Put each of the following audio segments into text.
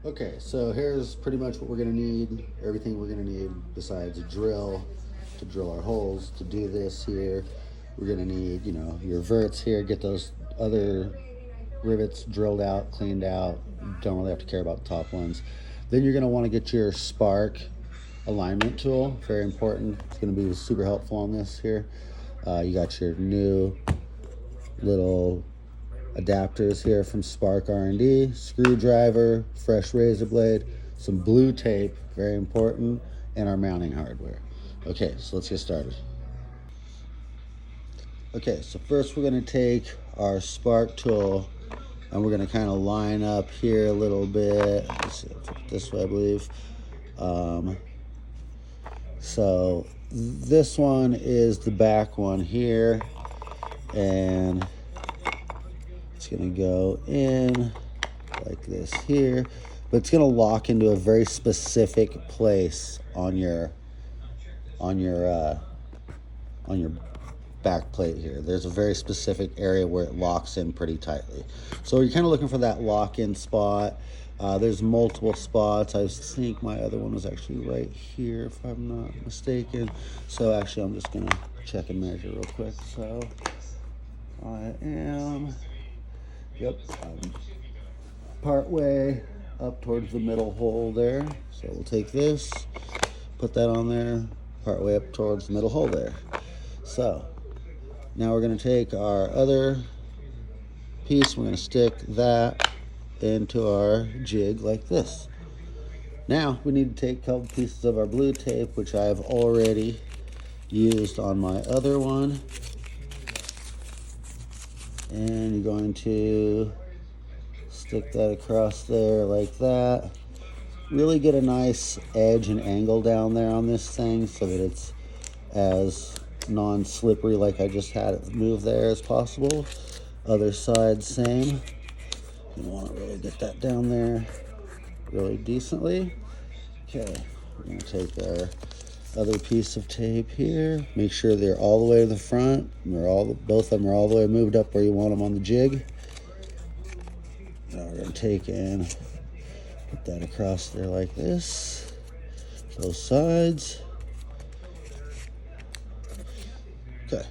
Okay, so here's pretty much what we're gonna need, everything we're gonna need besides a drill to drill our holes. To do this here, we're gonna need, your verts here, get those other rivets drilled out, cleaned out. Don't really have to care about the top ones. Then you're gonna wanna get your spark alignment tool, very important. It's gonna be super helpful on this here. You got your new little adapters here from Spark R&D, screwdriver, fresh razor blade, some blue tape, very important, and our mounting hardware. Okay, so let's get started. Okay, so first we're going to take our Spark tool and we're going to kind of line up here a little bit. Let's see, this way, I believe. So this one is the back one here, and it's going to go in like this here, but it's going to lock into a very specific place on your back plate here. There's a very specific area where it locks in pretty tightly. So you're kind of looking for that lock-in spot. There's multiple spots. I think my other one was actually right here, if I'm not mistaken. So actually, I'm just gonna check and measure real quick. So I am, yep, I'm part way up towards the middle hole there. So we'll take this, put that on there, part way up towards the middle hole there. So now we're going to take our other piece, we're going to stick that into our jig like this. Now we need to take a couple pieces of our blue tape, which I've already used on my other one, and you're going to stick that across there like that. Really get a nice edge and angle down there on this thing so that it's as non-slippery, like I just had it move there, as possible. Other side, same. You want to really get that down there really decently. Okay, we're going to take our other piece of tape here. Make sure they're all the way to the front. Both of them are all the way moved up where you want them on the jig. Now we're going to take and put that across there like this, both sides. Okay,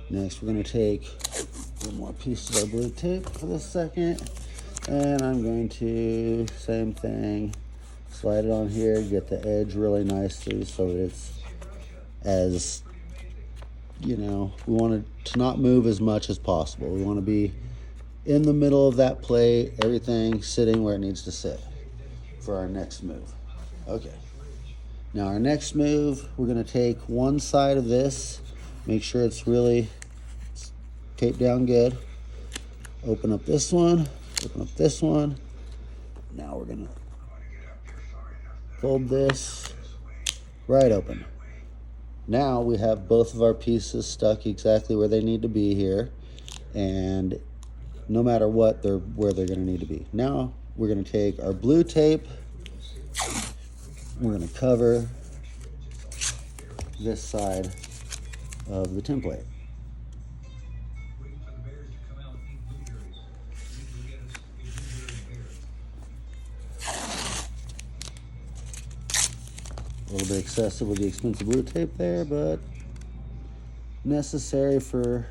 next we're going to take one more piece of our blue tape for this second, and I'm going to, same thing, slide it on here, get the edge really nicely so that it's as, we want it to not move as much as possible. We want to be in the middle of that plate, everything sitting where it needs to sit for our next move. Okay, now our next move, we're going to take one side of this, make sure it's really taped down good. Open up this one, open up this one. Now we're going to fold this right open. Now we have both of our pieces stuck exactly where they need to be here, and no matter what, they're where they're going to need to be. Now we're going to take our blue tape, we're going to cover this side of the template. A little bit excessive with the expensive blue tape there, but necessary for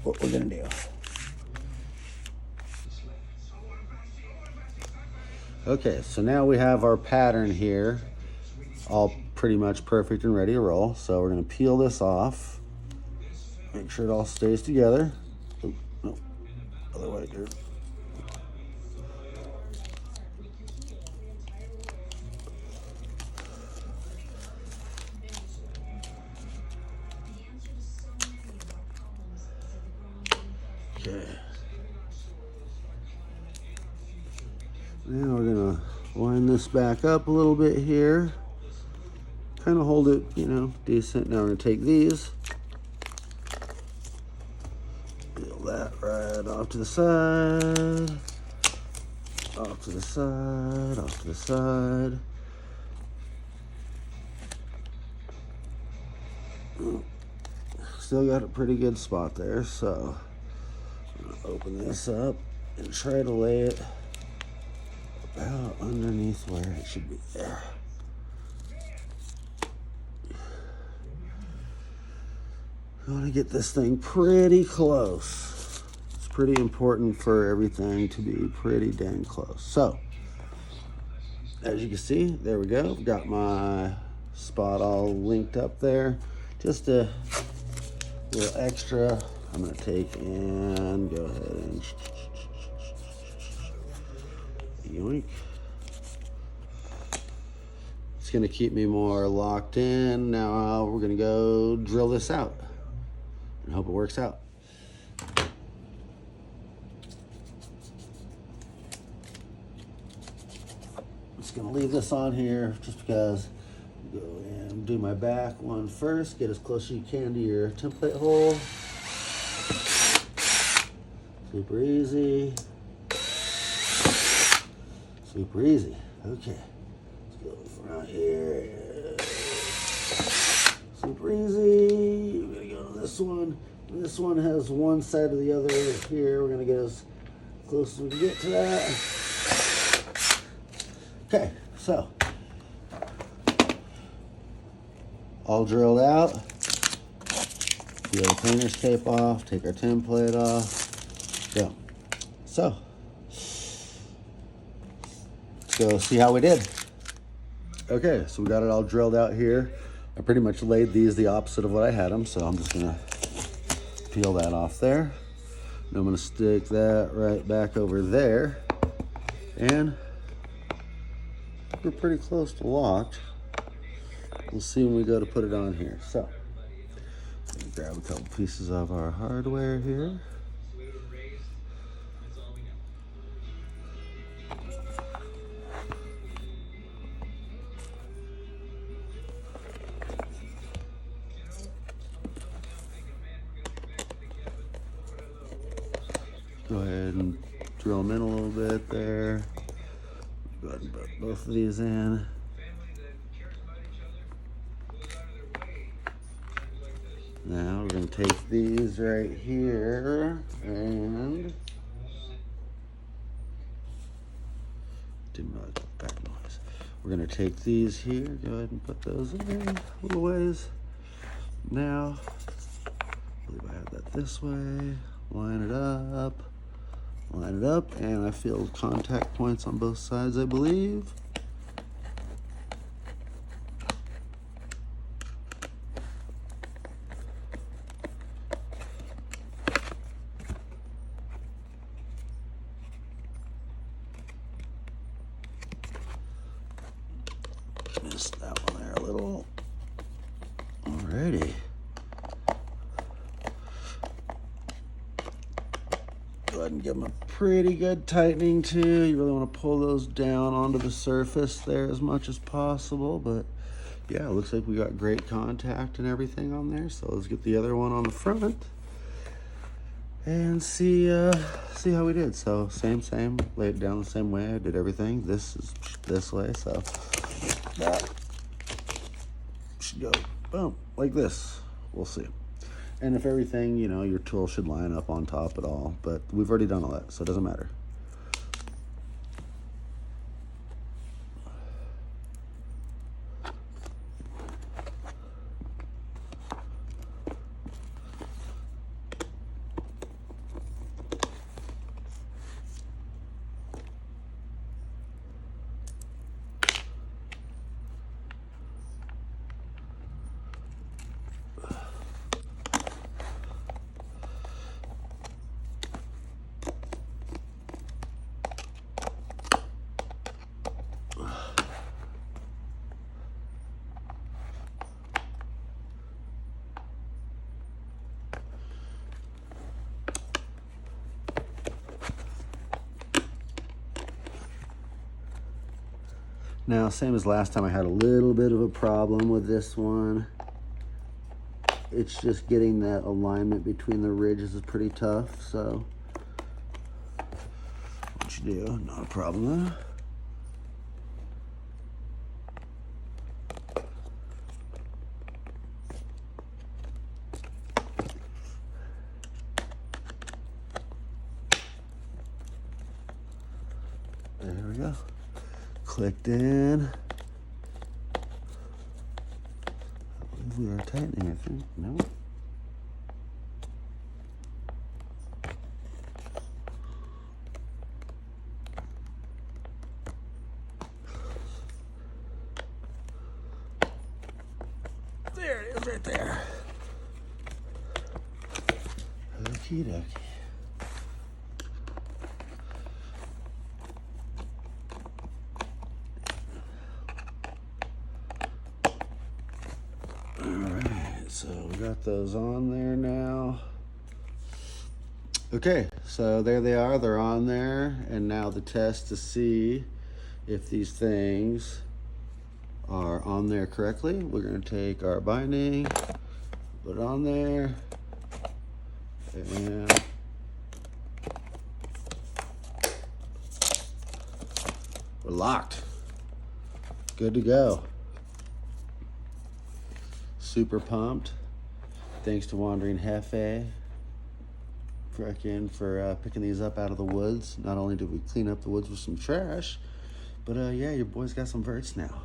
what we're going to do. Okay, so now we have our pattern here all pretty much perfect and ready to roll. So we're going to peel this off, make sure it all stays together. Oh, no, other way, dude. Okay. Now we're going to line this back up a little bit here. Kind of hold it, decent. Now we're going to take these, peel that right off to the side, off to the side, off to the side. Still got a pretty good spot there, so I'm going to open this up and try to lay it about underneath where it should be there. I want to get this thing pretty close. It's pretty important for everything to be pretty dang close. So, as you can see, there we go. I've got my spot all linked up there. Just a little extra I'm going to take and go ahead and yoink. It's going to keep me more locked in. Now we're going to go drill this out and hope it works out. I'm just going to leave this on here just because. Go and do my back one first. Get as close as you can to your template hole. Super easy. Super easy. Okay. Let's go from out here. Super easy. We're going to go to this one. This one has one side or the other here. We're going to get as close as we can get to that. Okay, so all drilled out. Peel the painter's tape off, take our template off. Go. So, let's go see how we did. Okay, so we got it all drilled out here. I pretty much laid these the opposite of what I had them, so I'm just gonna peel that off there. And I'm gonna stick that right back over there. And we're pretty close to locked. We'll see when we go to put it on here. So, grab a couple pieces of our hardware here. Go ahead and drill them in a little bit there. Go ahead and put both of these in. Now we're going to take these right here and didn't really put back noise. We're going to take these here, go ahead and put those in a little ways. Now, I believe I have that this way. Line it up, and I feel contact points on both sides, I believe. Missed that one there a little. Alrighty. Go ahead and give them a pretty good tightening too. You really want to pull those down onto the surface there as much as possible. But yeah, it looks like we got great contact and everything on there. So let's get the other one on the front and see how we did. So same, lay it down the same way. I did everything. This is this way, so that should go boom like this. We'll see. And if everything, you know, your tool should line up on top at all, but we've already done all that, so it doesn't matter. Now, same as last time, I had a little bit of a problem with this one. It's just getting that alignment between the ridges is pretty tough, so what you do, not a problem though. There we go. clicked in. I believe we are tightening, I think. No. There it is right there. Okie dokie. Alright, so we got those on there now. Okay, so there they are, they're on there, and now the test to see if these things are on there correctly. We're going to take our binding, put it on there, and we're locked. Good to go. Super pumped. Thanks to Wandering Hefe for picking these up out of the woods. Not only did we clean up the woods with some trash, but yeah, your boy's got some verts now.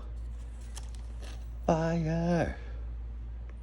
Fire.